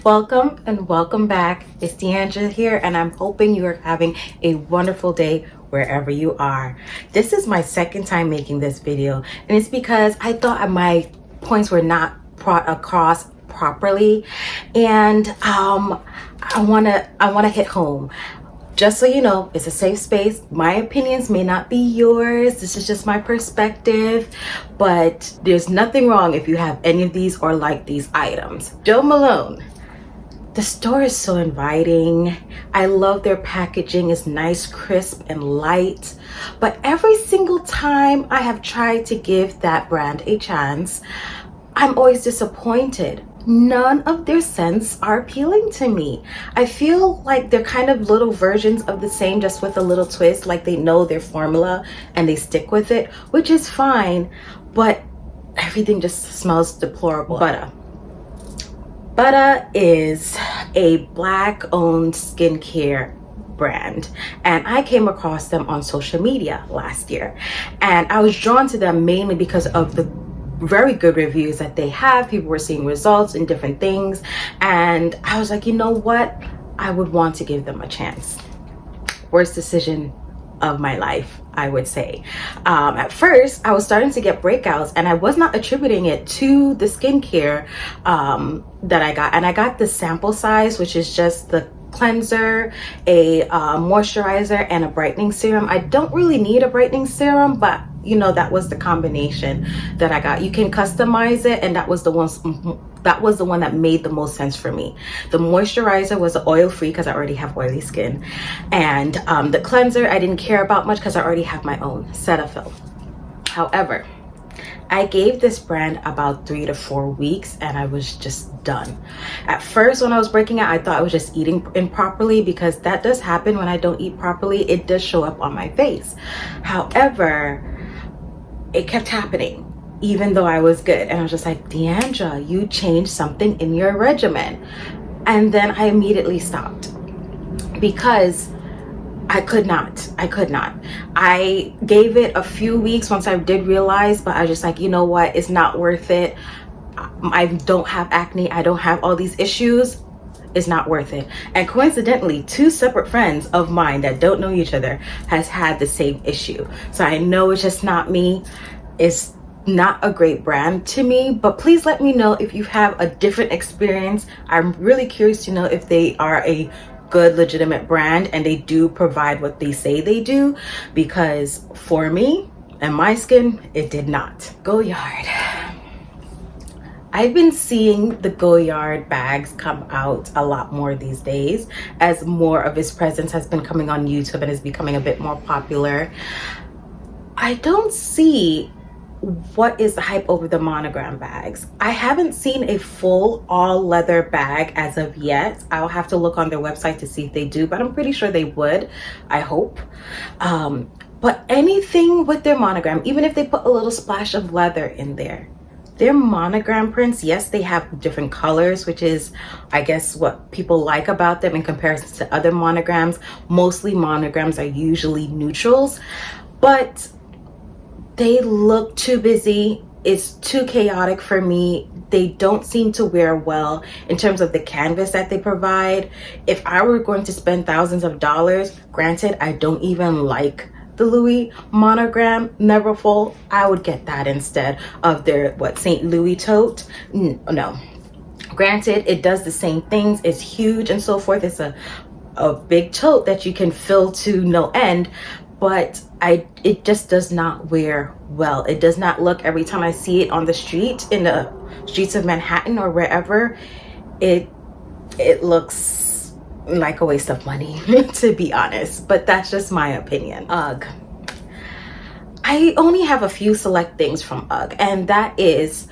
Welcome and welcome back. It's Deandra here, and I'm hoping you are having a wonderful day wherever you are. This is my second time making this video, and it's because I thought my points were not brought across properly, and I wanna hit home. Just so you know, it's a safe space. My opinions may not be yours. This is just my perspective, but there's nothing wrong if you have any of these or like these items. Jomalone. The store is so inviting. I love their packaging. It's nice, crisp, and light. But every single time I have tried to give that brand a chance, I'm always disappointed. None of their scents are appealing to me. I feel like they're kind of little versions of the same, just with a little twist, like they know their formula and they stick with it, which is fine, but everything just smells deplorable. Butter is a Black-owned skincare brand, and I came across them on social media last year, and I was drawn to them mainly because of the very good reviews that they have. People were seeing results in different things, and I was like, you know what, I would want to give them a chance. Worst decision of my life, I would say. At first I was starting to get breakouts, and I was not attributing it to the skincare that I got, and I got the sample size, which is just the cleanser, a moisturizer, and a brightening serum. I don't really need a brightening serum, but you know, that was the combination that I got. You can customize it, and that was the one that made the most sense for me. The moisturizer was oil-free because I already have oily skin, and the cleanser I didn't care about much because I already have my own Cetaphil. However, I gave this brand about 3 to 4 weeks, and I was just done. At first, when I was breaking out, I thought I was just eating improperly, because that does happen when I don't eat properly. It does show up on my face. However, it kept happening even though I was good, and I was just like, Deandra, you changed something in your regimen. And then I immediately stopped because I could not. I gave it a few weeks once I did realize, but I was just like, you know what, it's not worth it. I don't have acne, I don't have all these issues. It's not worth it. And coincidentally, 2 separate friends of mine that don't know each other has had the same issue. So I know it's just not me. It's not a great brand to me, but please let me know if you have a different experience. I'm really curious to know if they are a good, legitimate brand and they do provide what they say they do, because for me and my skin, it did not. Goyard. I've been seeing the Goyard bags come out a lot more these days as more of his presence has been coming on YouTube and is becoming a bit more popular. I don't see what is the hype over the monogram bags. I haven't seen a full all leather bag as of yet. I'll have to look on their website to see if they do, but I'm pretty sure they would, I hope. But anything with their monogram, even if they put a little splash of leather in there, their monogram prints, yes, they have different colors, which is, I guess, what people like about them in comparison to other monograms. Mostly monograms are usually neutrals, but they look too busy. It's too chaotic for me. They don't seem to wear well in terms of the canvas that they provide. If I were going to spend thousands of dollars, granted, I don't even like the Louis monogram Neverfull, I would get that instead of their St. Louis tote. No, granted, it does the same things, it's huge and so forth. It's a big tote that you can fill to no end, but it just does not wear well. It does not look, every time I see it on the street, in the streets of Manhattan or wherever, it looks like a waste of money, to be honest, but that's just my opinion. UGG. I only have a few select things from UGG, and that is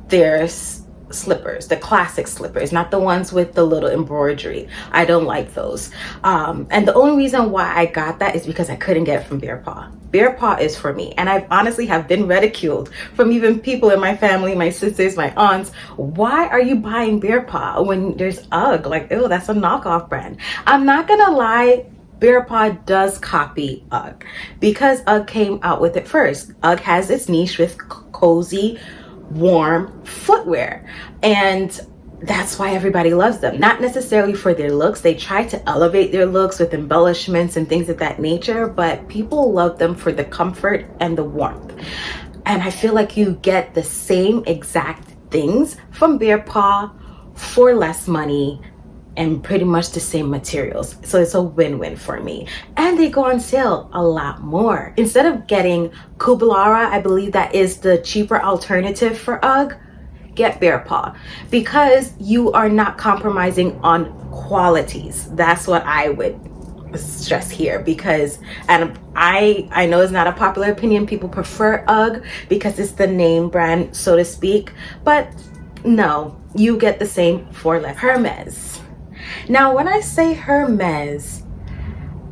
their slippers, the classic slippers, not the ones with the little embroidery. I don't like those. And the only reason why I got that is because I couldn't get it from bearpaw. Bearpaw is for me, and I honestly have been ridiculed from even people in my family, my sisters, my aunts. Why are you buying bearpaw when there's UGG? Like, ew, that's a knockoff brand. I'm not gonna lie, bearpaw does copy UGG because UGG came out with it first. UGG has its niche with cozy, warm footwear, and that's why everybody loves them. Not necessarily for their looks. They try to elevate their looks with embellishments and things of that nature, but people love them for the comfort and the warmth. And I feel like you get the same exact things from Bearpaw for less money and pretty much the same materials. So it's a win-win for me. And they go on sale a lot more. Instead of getting Kublara, I believe that is the cheaper alternative for UGG, get Bearpaw, because you are not compromising on qualities. That's what I would stress here, because, and I know it's not a popular opinion, people prefer UGG because it's the name brand, so to speak, but no, you get the same for less. Hermes. Now when I say Hermes,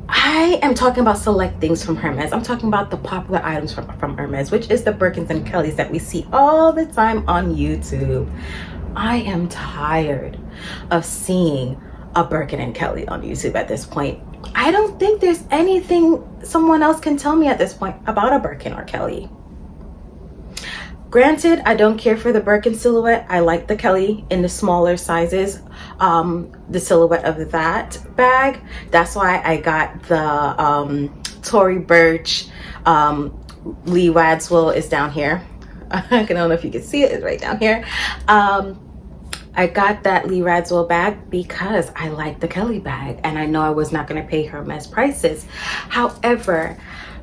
I am talking about select things from Hermes. I'm talking about the popular items from Hermes, which is the Birkins and Kellys that we see all the time on YouTube. I am tired of seeing a Birkin and Kelly on YouTube at this point. I don't think there's anything someone else can tell me at this point about a Birkin or Kelly. Granted, I don't care for the Birkin silhouette. I like the Kelly in the smaller sizes, the silhouette of that bag. That's why I got the Tory Burch. Lee Wadswell is down here. I don't know if you can see it, it's right down here. I got that Lee Wadswell bag because I like the Kelly bag and I know I was not going to pay Hermes prices. However,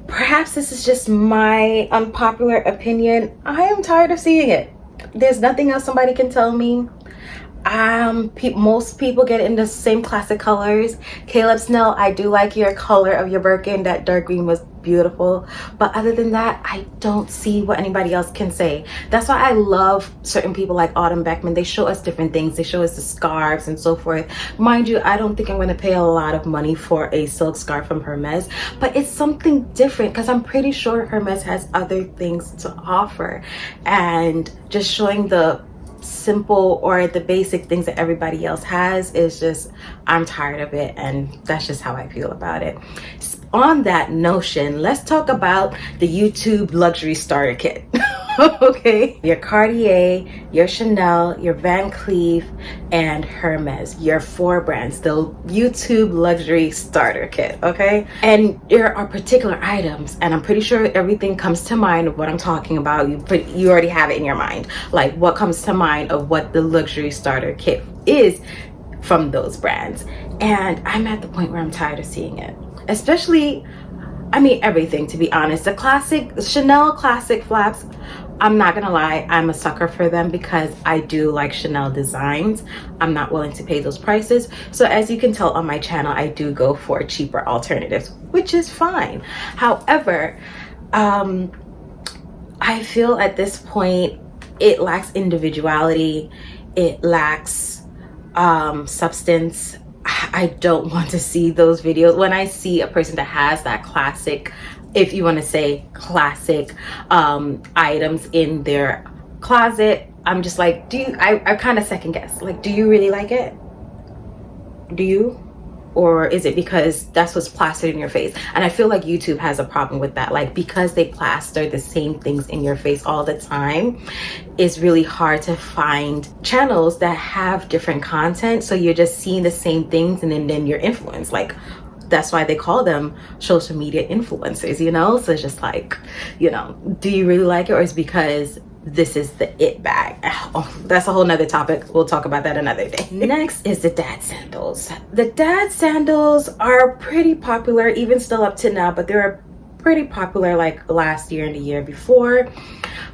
perhaps this is just my unpopular opinion. I am tired of seeing it. There's nothing else somebody can tell me. Most people get in the same classic colors. Caleb Snell, I do like your color of your Birkin. That dark green was beautiful. But other than that, I don't see what anybody else can say. That's why I love certain people like Autumn Beckman. They show us different things. They show us the scarves and so forth. Mind you, I don't think I'm going to pay a lot of money for a silk scarf from Hermes, but it's something different because I'm pretty sure Hermes has other things to offer. And just showing the simple or the basic things that everybody else has is just, I'm tired of it, and that's just how I feel about it. On that notion, let's talk about the YouTube luxury starter kit. Okay, your Cartier, your Chanel, your Van Cleef, and Hermes, your 4 brands, the YouTube luxury starter kit. Okay, and there are particular items, and I'm pretty sure everything comes to mind of what I'm talking about. You already have it in your mind, like what comes to mind of what the luxury starter kit is from those brands. And I'm at the point where I'm tired of seeing it, especially, I mean, everything, to be honest. The classic Chanel classic flaps, I'm not gonna lie, I'm a sucker for them because I do like Chanel designs. I'm not willing to pay those prices. So as you can tell on my channel, I do go for cheaper alternatives, which is fine. However, I feel at this point it lacks individuality, it lacks substance. I don't want to see those videos. When I see a person that has that classic, if you want to say classic items in their closet, I'm just like, I kind of second guess, like, do you really like it? Do you? Or is it because that's what's plastered in your face? And I feel like YouTube has a problem with that. Like, because they plaster the same things in your face all the time, it's really hard to find channels that have different content. So you're just seeing the same things and then you're influenced. Like, that's why they call them social media influencers, you know? So it's just like, you know, do you really like it, or is it because this is the it bag? Oh, that's a whole nother topic. We'll talk about that another day. Next is the dad sandals. The dad sandals are pretty popular, even still up to now, but they're pretty popular like last year and the year before.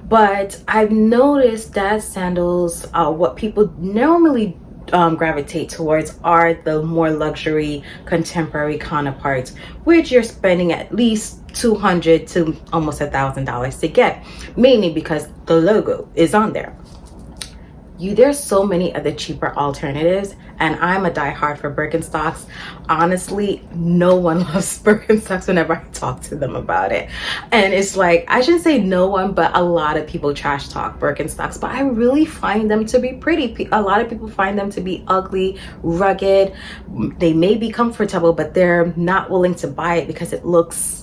But I've noticed dad sandals, what people normally gravitate towards are the more luxury contemporary counterparts, which you're spending at least $200 to almost $1,000 to get, mainly because the logo is on there. There's so many other cheaper alternatives, and I'm a diehard for Birkenstocks. Honestly, no one loves Birkenstocks whenever I talk to them about it. And it's like, I shouldn't say no one, but a lot of people trash talk Birkenstocks, but I really find them to be pretty. A lot of people find them to be ugly, rugged. They may be comfortable, but they're not willing to buy it because it looks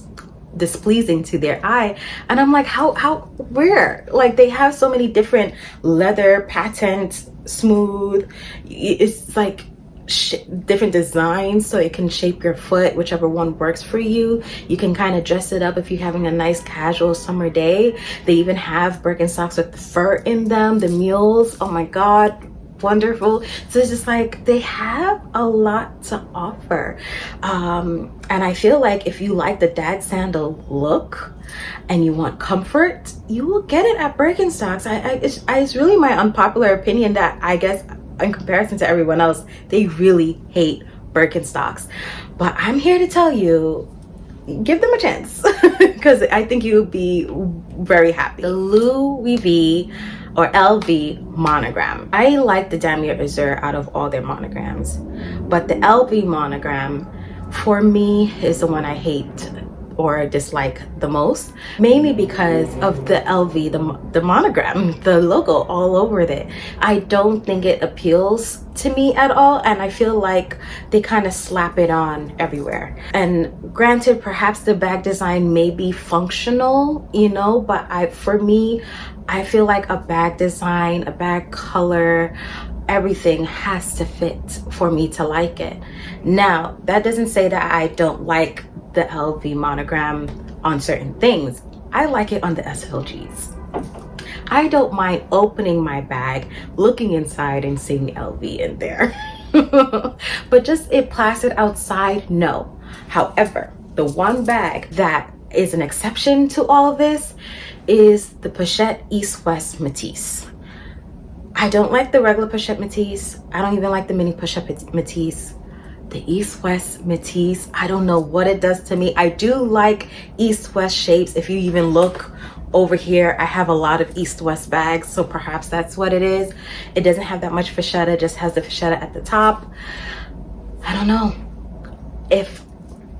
displeasing to their eye. And I'm like, where? Like, they have so many different leather patent smooth. It's like different designs, so it can shape your foot, whichever one works for you. You can kind of dress it up if you're having a nice casual summer day. They even have Birkenstocks with the fur in them, the mules. Oh my god, wonderful. So it's just like they have a lot to offer, and I feel like if you like the dad sandal look and you want comfort, you will get it at Birkenstocks. It's really my unpopular opinion that I guess in comparison to everyone else, they really hate Birkenstocks. But I'm here to tell you, give them a chance because I think you'll be very happy. The Louis V or LV monogram. I like the Damier Azur out of all their monograms, but the LV monogram for me is the one I hate or dislike the most, mainly because of the LV, the monogram, the logo all over it. I don't think it appeals to me at all, and I feel like they kind of slap it on everywhere. And granted, perhaps the bag design may be functional, you know, but for me, I feel like a bag design, a bag color, everything has to fit for me to like it. Now, that doesn't say that I don't like the LV monogram on certain things. I like it on the SLGs. I don't mind opening my bag, looking inside and seeing LV in there. But just it plastered outside, no. However, the one bag that is an exception to all of this is the Pochette East-West Matisse. I don't like the regular Pochette Matisse. I don't even like the mini Pochette Matisse. The East-West Matisse, I don't know what it does to me. I do like East-West shapes. If you even look over here, I have a lot of East-West bags, so perhaps that's what it is. It doesn't have that much vachetta, just has the vachetta at the top. I don't know. If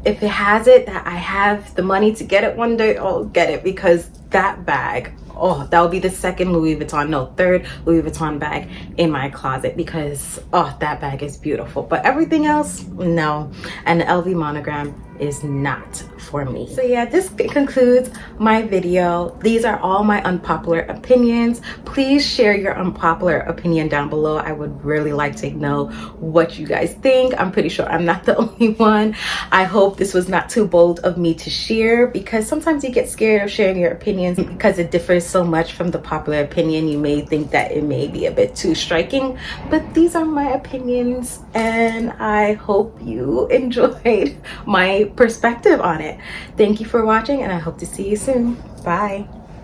it has it, that I have the money to get it one day, I'll get it, because that bag, oh, that will be the second Louis Vuitton, no, third Louis Vuitton bag in my closet, because oh, that bag is beautiful. But everything else, no. And the LV monogram is not for me. So yeah, this concludes my video. These are all my unpopular opinions. Please share your unpopular opinion down below. I would really like to know what you guys think. I'm pretty sure I'm not the only one. I hope this was not too bold of me to share, because sometimes you get scared of sharing your opinions because it differs so much from the popular opinion. You may think that it may be a bit too striking, but these are my opinions, and I hope you enjoyed my perspective on it. Thank you for watching, and I hope to see you soon. Bye.